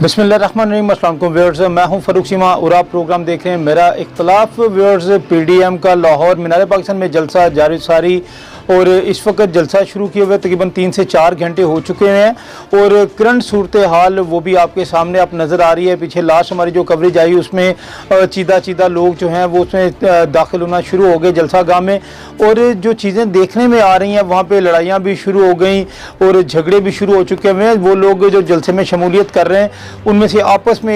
बिस्मिल्लाहिर्रहमानिर्रहीम। अस्सलाम वालेकुम व्यूअर्स, मैं हूं फ़ारूक सीमा और आप प्रोग्राम देख रहे हैं मेरा इख्तलाफ। व्यूअर्स, पीडीएम का लाहौर मीनार पाकिस्तान में जलसा जारी सारी और इस वक्त जलसा शुरू किए हुए तकरीबन 3 से 4 घंटे हो चुके हैं और करंट सूरत हाल वो भी आपके सामने आप नज़र आ रही है। पीछे लास्ट हमारी जो कवरेज आई उसमें चीदा लोग जो हैं वो उसमें दाखिल होना शुरू हो गए जलसा गाह में, और जो चीज़ें देखने में आ रही हैं वहाँ पे लड़ाइयाँ भी शुरू हो गई और झगड़े भी शुरू हो चुके हैं। वो लोग जो जलसे में शमूलियत कर रहे हैं उनमें से आपस में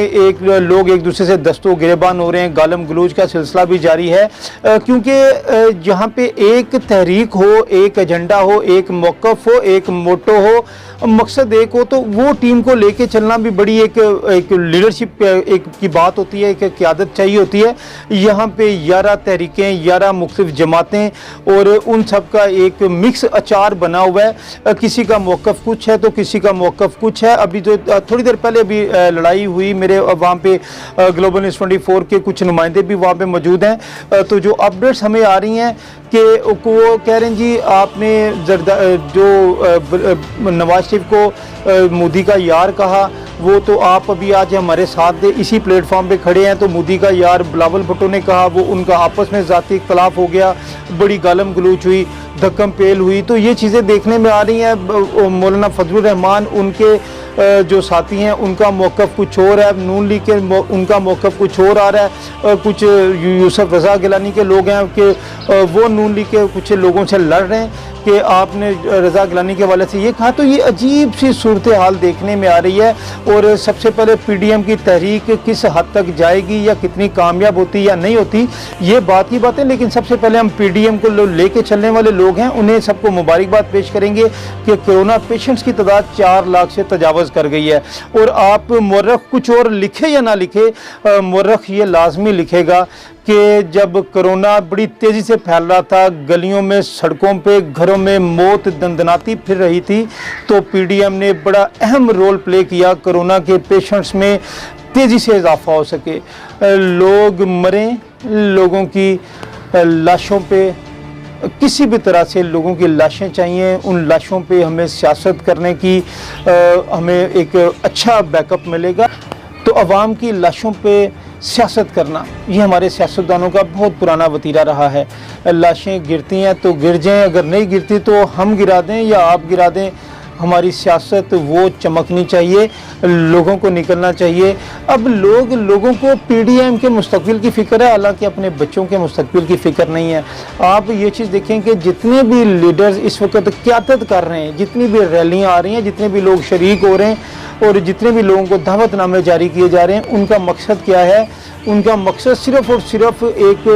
लोग एक दूसरे से दस्तों गिरेबान हो रहे हैं। गालम गलूज का सिलसिला भी जारी है क्योंकि जहाँ पे एक तहरीक हो, एक एजेंडा हो, एक मौक़िफ़ हो, एक मोटो हो, मकसद एक हो, तो वो टीम को लेके चलना भी बड़ी एक लीडरशिप एक की बात होती है, एक क़यादत चाहिए होती है। यहाँ पे 11 तहरीकें, 11 मुख्तलिफ जमातें और उन सब का एक मिक्स अचार बना हुआ है। किसी का मौक़िफ़ कुछ है तो किसी का मौक़िफ़ कुछ है। अभी जो थोड़ी देर पहले अभी लड़ाई हुई मेरे वहाँ पे ग्लोबल न्यूज़ 24 के कुछ नुमाइंदे भी वहाँ पे मौजूद हैं, तो जो अपडेट्स हमें आ रही हैं कि वो कह रहे हैं जी आपने जो नवाज शरीफ को मोदी का यार कहा, वो तो आप अभी आज हमारे साथ इसी प्लेटफॉर्म पे खड़े हैं। तो मोदी का यार बिलावल भुट्टो ने कहा, वो उनका आपस में ज़ाती इख्तलाफ हो गया, बड़ी गालम गलूच हुई, धक्कम पेल हुई। तो ये चीज़ें देखने में आ रही हैं। मौलाना फजलुर रहमान उनके जो साथी हैं उनका मौक़िफ़ कुछ और है, नून लीग के उनका मौक़िफ़ कुछ और आ रहा है। कुछ यूसुफ रज़ा गिलानी के लोग हैं कि वो नून लीग के कुछ लोगों से लड़ रहे हैं कि आपने रज़ा गिलानी के हवाले से ये कहा। तो ये अजीब सी सूरत हाल देखने में आ रही है। और सबसे पहले पीडीएम की तहरीक किस हद तक जाएगी या कितनी कामयाब होती या नहीं होती, ये बात की बात है। लेकिन सबसे पहले हम पीडीएम को लेके चलने वाले लोग हैं उन्हें सबको मुबारकबाद पेश करेंगे कि कोरोना पेशेंट्स की तादाद 4 लाख से तजावज़ कर गई है। और आप मुर्रख कुछ और लिखे या ना लिखे, मुर्रख ये लाजमी लिखेगा कि जब कोरोना बड़ी तेज़ी से फैल रहा था, गलियों में, सड़कों पे, घरों में मौत दंदनाती फिर रही थी, तो पीडीएम ने बड़ा अहम रोल प्ले किया कोरोना के पेशेंट्स में तेज़ी से इजाफा हो सके। लोग मरें, लोगों की लाशों पे किसी भी तरह से लोगों की लाशें चाहिए, उन लाशों पे हमें सियासत करने की हमें एक अच्छा बैकअप मिलेगा। तो अवाम की लाशों पे सियासत करना ये हमारे सियासतदानों का बहुत पुराना वतीरा रहा है। लाशें गिरती हैं तो गिर जाएं, अगर नहीं गिरती तो हम गिरा दें या आप गिरा दें। हमारी सियासत वो चमकनी चाहिए, लोगों को निकलना चाहिए। अब लोगों को पीडीएम के मुस्तकबिल की फ़िक्र है, हालांकि अपने बच्चों के मुस्तकबिल की फ़िक्र नहीं है। आप ये चीज़ देखें कि जितने भी लीडर्स इस वक्त क़यादत कर रहे हैं, जितनी भी रैलियाँ आ रही हैं, जितने भी लोग शरीक हो रहे हैं और जितने भी लोगों को दावतनामे जारी किए जा रहे हैं, उनका मकसद क्या है? उनका मकसद सिर्फ़ और सिर्फ एक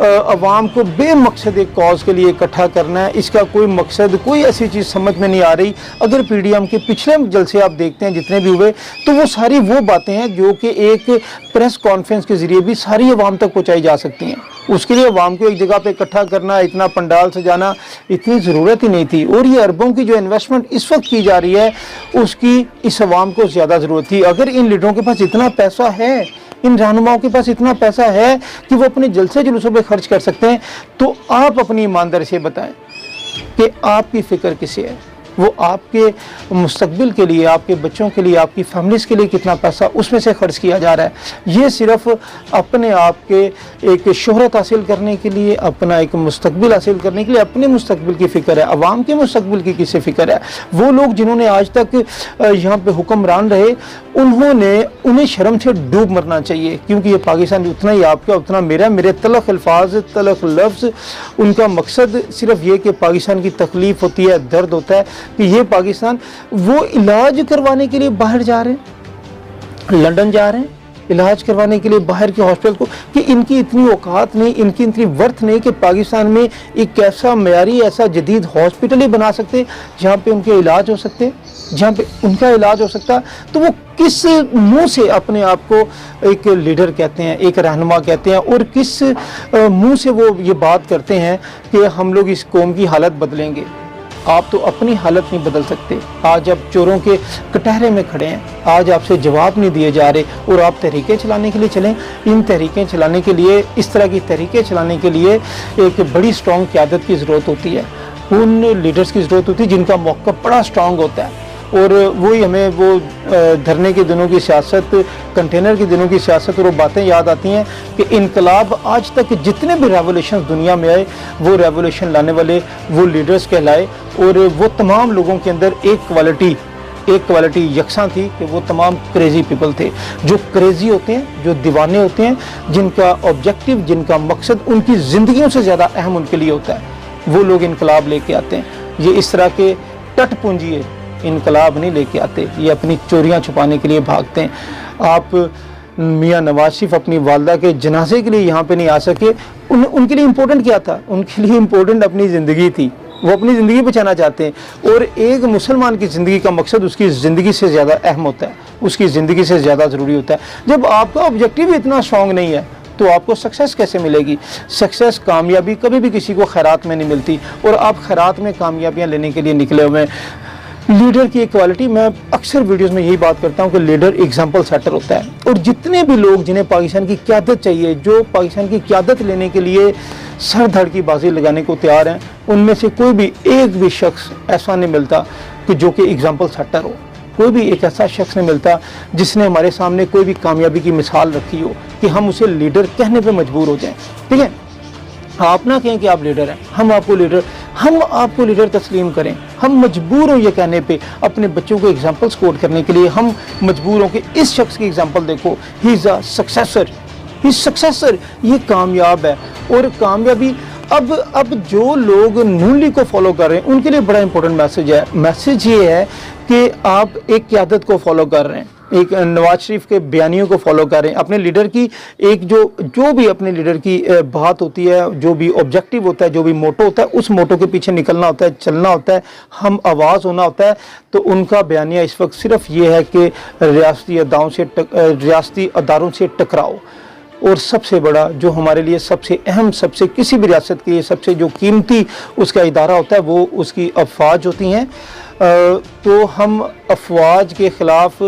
अवाम को बेमकसद एक कॉज के लिए इकट्ठा करना है। इसका कोई मकसद, कोई ऐसी चीज़ समझ में नहीं आ रही। अगर पीडीएम के पिछले जलसे आप देखते हैं जितने भी हुए, तो वो सारी वो बातें हैं जो कि एक प्रेस कॉन्फ्रेंस के ज़रिए भी सारी अवाम तक पहुँचाई जा सकती हैं। उसके लिए अवाम को एक जगह पे इकट्ठा करना, इतना पंडाल सजाना, इतनी ज़रूरत ही नहीं थी। और ये अरबों की जो इन्वेस्टमेंट इस वक्त की जा रही है उसकी इस अवाम को ज़्यादा ज़रूरत थी। अगर इन लीडरों के पास इतना पैसा है, इन रहनुमाओं के पास इतना पैसा है कि वो अपने जलसे जुलूसों पे खर्च कर सकते हैं, तो आप अपनी ईमानदारी से बताएं कि आपकी फ़िक्र किसे है? वो आपके मुस्तकबिल के लिए, आपके बच्चों के लिए, आपकी फैमिलीज़ के लिए कितना पैसा उसमें से खर्च किया जा रहा है। ये सिर्फ़ अपने आप के एक शोहरत हासिल करने के लिए, अपना एक मुस्तकबिल हासिल करने के लिए अपने मुस्तकबिल की फ़िक्र है। अवाम के मुस्तकबिल की किसे फ़िक्र है? वो लोग जिन्होंने आज तक यहाँ पे हुक्मरान रहे, उन्हें शर्म से डूब मरना चाहिए, क्योंकि ये पाकिस्तान उतना ही आपका उतना मेरा, मेरे तलख अल्फाज, तलख लफ्ज़, उनका मकसद सिर्फ ये कि पाकिस्तान की तकलीफ़ होती है, दर्द होता है कि ये पाकिस्तान, वो इलाज करवाने के लिए बाहर जा रहे हैं, लंदन जा रहे हैं इलाज करवाने के लिए बाहर के हॉस्पिटल को, कि इनकी इतनी औकात नहीं, इनकी इतनी वर्थ नहीं कि पाकिस्तान में एक ऐसा मयारी, ऐसा जदीद हॉस्पिटल ही बना सकते जहाँ पे उनके इलाज हो सकते, जहाँ पे उनका इलाज हो सकता। तो वो किस मुंह से अपने आप को एक लीडर कहते हैं, एक रहनुमा कहते हैं, और किस मुंह से वो ये बात करते हैं कि हम लोग इस कौम की हालत बदलेंगे? आप तो अपनी हालत नहीं बदल सकते। आज आप चोरों के कटहरे में खड़े हैं, आज आपसे जवाब नहीं दिए जा रहे और आप तहरीकें चलाने के लिए चलें। इन तहरीकें चलाने के लिए, इस तरह की तहरीकें चलाने के लिए एक बड़ी स्ट्रॉन्ग क़यादत की ज़रूरत होती है। उन लीडर्स की ज़रूरत होती है जिनका मौक़िफ़ बड़ा स्ट्रॉन्ग होता है। اور वही हमें वो धरने के दिनों की सियासत, कंटेनर के दिनों की सियासत और वो बातें याद आती हैं कि इनकलाब आज तक जितने भी रेवोल्यूशन दुनिया में आए वो रेवोल्यूशन लाने वाले वो लीडर्स कहलाए, और वो तमाम लोगों के अंदर एक क्वालिटी यकसां थी कि वो तमाम क्रेज़ी पीपल थे, जो क्रेज़ी होते हैं, जो दीवाने होते हैं, जिनका ऑब्जेक्टिव, जिनका मकसद उनकी ज़िंदगियों से ज़्यादा अहम उनके लिए होता है, वो लोग इनकलाब लेके आते हैं। ये इस तरह के टटपुंजिए इनकलाब नहीं लेके आते, ये अपनी चोरियां छुपाने के लिए भागते हैं। आप मियां नवाज शरीफ अपनी वालदा के जनाजे के लिए यहाँ पे नहीं आ सके, उनके लिए इम्पोर्टेंट क्या था? उनके लिए इम्पोर्टेंट अपनी ज़िंदगी थी, वो अपनी ज़िंदगी बचाना चाहते हैं। और एक मुसलमान की ज़िंदगी का मकसद उसकी ज़िंदगी से ज़्यादा अहम होता है, उसकी ज़िंदगी से ज़्यादा ज़रूरी होता है। जब आपका ऑब्जेक्टिव इतना स्ट्रॉन्ग नहीं है तो आपको सक्सेस कैसे मिलेगी? सक्सेस, कामयाबी कभी भी किसी को खैरात में नहीं मिलती, और आप खैरात में कामयाबियाँ लेने के लिए निकले हुए हैं। लीडर की एक क्वालिटी, मैं अक्सर वीडियोस में यही बात करता हूँ कि लीडर एग्जाम्पल सेटर होता है, और जितने भी लोग जिन्हें पाकिस्तान की क़यादत चाहिए, जो पाकिस्तान की क़यादत लेने के लिए सर धड़ की बाजी लगाने को तैयार हैं, उनमें से कोई भी एक भी शख्स ऐसा नहीं मिलता कि जो कि एग्जाम्पल सेटर हो। कोई भी एक ऐसा शख्स नहीं मिलता जिसने हमारे सामने कोई भी कामयाबी की मिसाल रखी हो कि हम उसे लीडर कहने पर मजबूर हो जाएं। ठीक है, आप ना कहें कि आप लीडर हैं, हम आपको लीडर तस्लीम करें। हम मजबूर हों ये कहने पे, अपने बच्चों को एग्जाम्पल्स कोट करने के लिए हम मजबूर हों कि इस शख्स की एग्जाम्पल देखो, ही इज़ अ सक्सेसर, ये कामयाब है। और कामयाबी अब जो लोग नून लीग को फॉलो कर रहे हैं उनके लिए बड़ा इंपॉर्टेंट मैसेज है। मैसेज ये है कि आप एक क़यादत को फॉलो कर रहे हैं, एक नवाज शरीफ के बयानियों को फॉलो कर रहे हैं, अपने लीडर की एक जो भी अपने लीडर की बात होती है, जो भी ऑब्जेक्टिव होता है, जो भी मोटो होता है, उस मोटो के पीछे निकलना होता है, चलना होता है, हम आवाज़ होना होता है। तो उनका बयानिया इस वक्त सिर्फ ये है कि रियासती अदारों से टकराओ, और सबसे बड़ा जो हमारे लिए सबसे अहम, सबसे किसी भी रियासत के लिए सबसे जो कीमती उसका इदारा होता है वो उसकी अफवाज होती हैं। तो हम अफवाज के ख़िलाफ़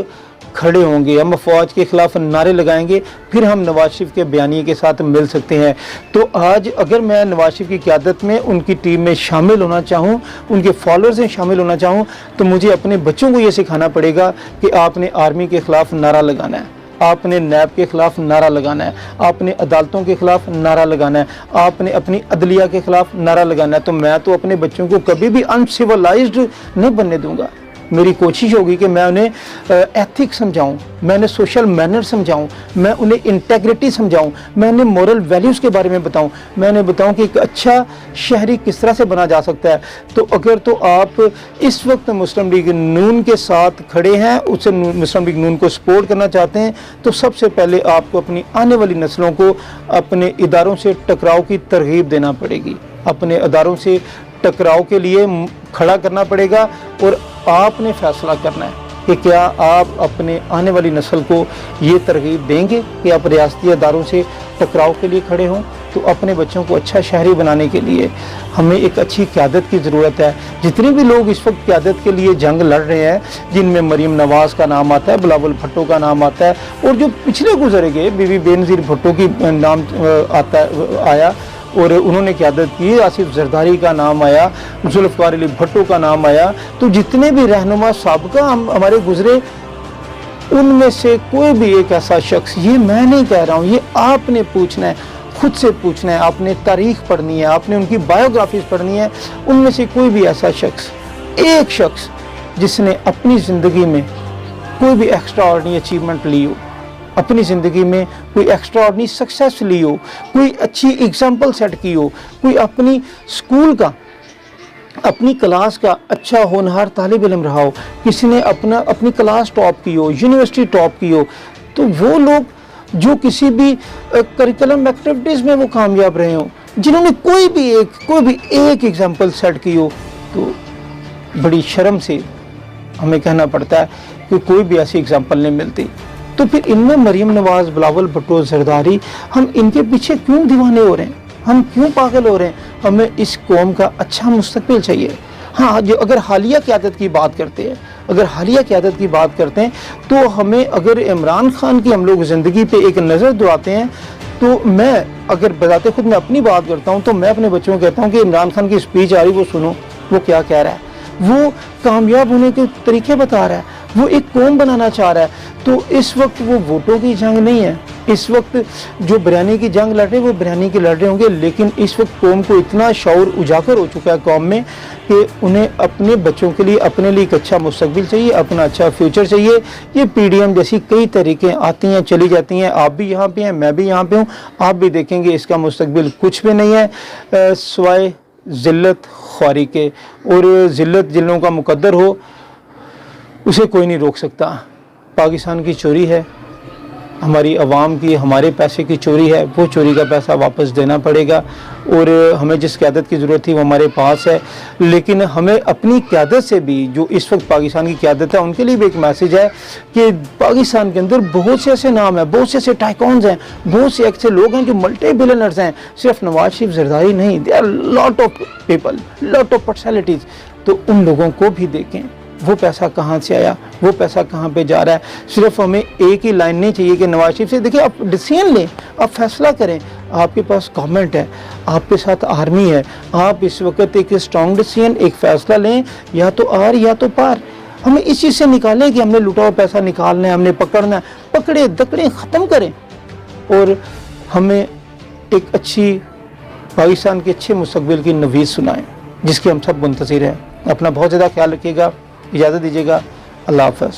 खड़े होंगे, हम अफवाज के ख़िलाफ़ नारे लगाएंगे, फिर हम नवाज शरीफ के बयानिए के साथ मिल सकते हैं। तो आज अगर मैं नवाज शरीफ की क़यादत में उनकी टीम में शामिल होना चाहूँ, उनके फॉलोअर्स में शामिल होना चाहूँ, तो मुझे अपने बच्चों को ये सिखाना पड़ेगा कि आपने आर्मी के ख़िलाफ़ नारा लगाना है, आपने नैब के ख़िलाफ़ नारा लगाना है, आपने अदालतों के ख़िलाफ़ नारा लगाना है, आपने अपनी अदलिया के ख़िलाफ़ नारा लगाना है। तो मैं तो अपने बच्चों को कभी भी अनसिविलाइज्ड नहीं बनने दूंगा। मेरी कोशिश होगी कि मैं उन्हें एथिक्स समझाऊं, मैं उन्हें सोशल मैनर समझाऊं, मैं उन्हें इंटेग्रिटी समझाऊं, मैं उन्हें मॉरल वैल्यूज़ के बारे में बताऊं, मैं उन्हें बताऊं कि एक अच्छा शहरी किस तरह से बना जा सकता है। तो अगर तो आप इस वक्त मुस्लिम लीग नून के साथ खड़े हैं, उससे मुस्लिम लीग नून को सपोर्ट करना चाहते हैं, तो सबसे पहले आपको अपनी आने वाली नस्लों को अपने इदारों से टकराव की तरगीब देना पड़ेगी, अपने इदारों से टकराव के लिए खड़ा करना पड़ेगा, और आपने फैसला करना है कि क्या आप अपने आने वाली नस्ल को ये तरगीब देंगे कि आप रियासती अदारों से टकराव के लिए खड़े हों। तो अपने बच्चों को अच्छा शहरी बनाने के लिए हमें एक अच्छी क़यादत की ज़रूरत है। जितने भी लोग इस वक्त क़यादत के लिए जंग लड़ रहे हैं, जिनमें मरीम नवाज़ का नाम आता है, बिलावल भुट्टो का नाम आता है, और जो पिछले गुजरे गए बीबी बेनज़ीर भुट्टो की नाम आया और उन्होंने क़यादत की, आसिफ जरदारी का नाम आया, जुल्फ़िकार अली भुट्टो का नाम आया। तो जितने भी रहनुमा साबका हमारे गुजरे, उनमें से कोई भी एक ऐसा शख्स, ये मैं नहीं कह रहा हूँ, ये आपने पूछना है, खुद से पूछना है, आपने तारीख़ पढ़नी है, आपने उनकी बायोग्राफीज़ पढ़नी है। उनमें से कोई भी ऐसा शख्स, एक शख्स जिसने अपनी ज़िंदगी में कोई भी एक्स्ट्रा ऑर्डिनरी अचीवमेंट ली हो, अपनी ज़िंदगी में कोई एक्स्ट्रा ऑर्डिनरी सक्सेस ली हो, कोई अच्छी एग्जाम्पल सेट की हो, कोई अपनी स्कूल का, अपनी क्लास का अच्छा होनहार तालिब इल्म रहा हो, किसी ने अपनी क्लास टॉप की हो, यूनिवर्सिटी टॉप की हो, तो वो लोग जो किसी भी करिकुलम एक्टिविटीज़ में वो कामयाब रहे हों, जिन्होंने कोई भी एक एग्जाम्पल सेट की हो, तो बड़ी शर्म से हमें कहना पड़ता है कि कोई भी ऐसी एग्जाम्पल नहीं मिलती। तो फिर इनमें मरीम नवाज़, बिलावल भुट्टो, जरदारी, हम इनके पीछे क्यों दीवाने हो रहे हैं, हम क्यों पागल हो रहे हैं? हमें इस कौम का अच्छा मुस्तकबिल चाहिए। हाँ, जो अगर हालिया क़यादत की बात करते हैं, तो हमें अगर इमरान खान की हम लोग ज़िंदगी पे एक नज़र दौड़ाते हैं, तो मैं अगर बताते खुद मैं अपनी बात करता हूँ, तो मैं अपने बच्चों को कहता हूँ कि इमरान खान की स्पीच आ रही, वो सुनो, वो क्या कह रहा है। وہ کامیاب ہونے کے طریقے بتا رہا ہے، وہ ایک قوم بنانا چاہ رہا ہے۔ تو اس وقت وہ ووٹوں کی جنگ نہیں ہے، اس وقت جو بریانی کی جنگ لڑ رہے وہ بریانی کی لڑ رہے ہوں گے، لیکن اس وقت قوم کو اتنا شعور اجاگر ہو چکا ہے قوم میں کہ انہیں اپنے بچوں کے لیے، اپنے لیے ایک اچھا مستقبل چاہیے، اپنا اچھا فیوچر چاہیے۔ یہ پی ڈی ایم جیسی کئی طریقیں آتی ہیں چلی جاتی ہیں، آپ بھی یہاں پہ ہیں، میں بھی یہاں پہ ہوں، آپ بھی دیکھیں گے اس کا مستقبل کچھ بھی نہیں ہے سوائے ذلت خواری کے، اور ذلت جن لوگوں کا مقدر ہو اسے کوئی نہیں روک سکتا۔ پاکستان کی چوری ہے، ہماری عوام کی، ہمارے پیسے کی چوری ہے، وہ چوری کا پیسہ واپس دینا پڑے گا، اور ہمیں جس قیادت کی ضرورت تھی وہ ہمارے پاس ہے، لیکن ہمیں اپنی قیادت سے بھی، جو اس وقت پاکستان کی قیادت ہے ان کے لیے بھی ایک میسیج ہے کہ پاکستان کے اندر بہت سے ایسے نام ہیں، بہت سے ایسے ٹائکونز ہیں، بہت سے ایسے لوگ ہیں جو ملٹی بلینئرز ہیں، صرف نواز شریف زرداری نہیں، they are lot of people, lot of personalities. تو ان لوگوں کو بھی دیکھیں وہ پیسہ کہاں سے آیا، وہ پیسہ کہاں پہ جا رہا ہے۔ صرف ہمیں ایک ہی لائن نہیں چاہیے کہ نواز شریف سے، دیکھیں آپ ڈیسیژن لیں، آپ فیصلہ کریں، آپ کے پاس گورنمنٹ ہے، آپ کے ساتھ آرمی ہے، آپ اس وقت ایک اسٹرانگ ڈیسیژن، ایک فیصلہ لیں، یا تو آر یا تو پار۔ ہمیں اس چیز سے نکالیں کہ ہم نے لوٹا ہوا پیسہ نکالنا ہے، ہم نے پکڑنا ہے، پکڑے دکڑے ختم کریں، اور ہمیں ایک اچھی پاکستان کے اچھے مستقبل کی نوید سنائیں جس کی ہم سب منتظر ہیں۔ اپنا بہت زیادہ خیال رکھیے گا، اجازت دیجیے گا، اللہ حافظ۔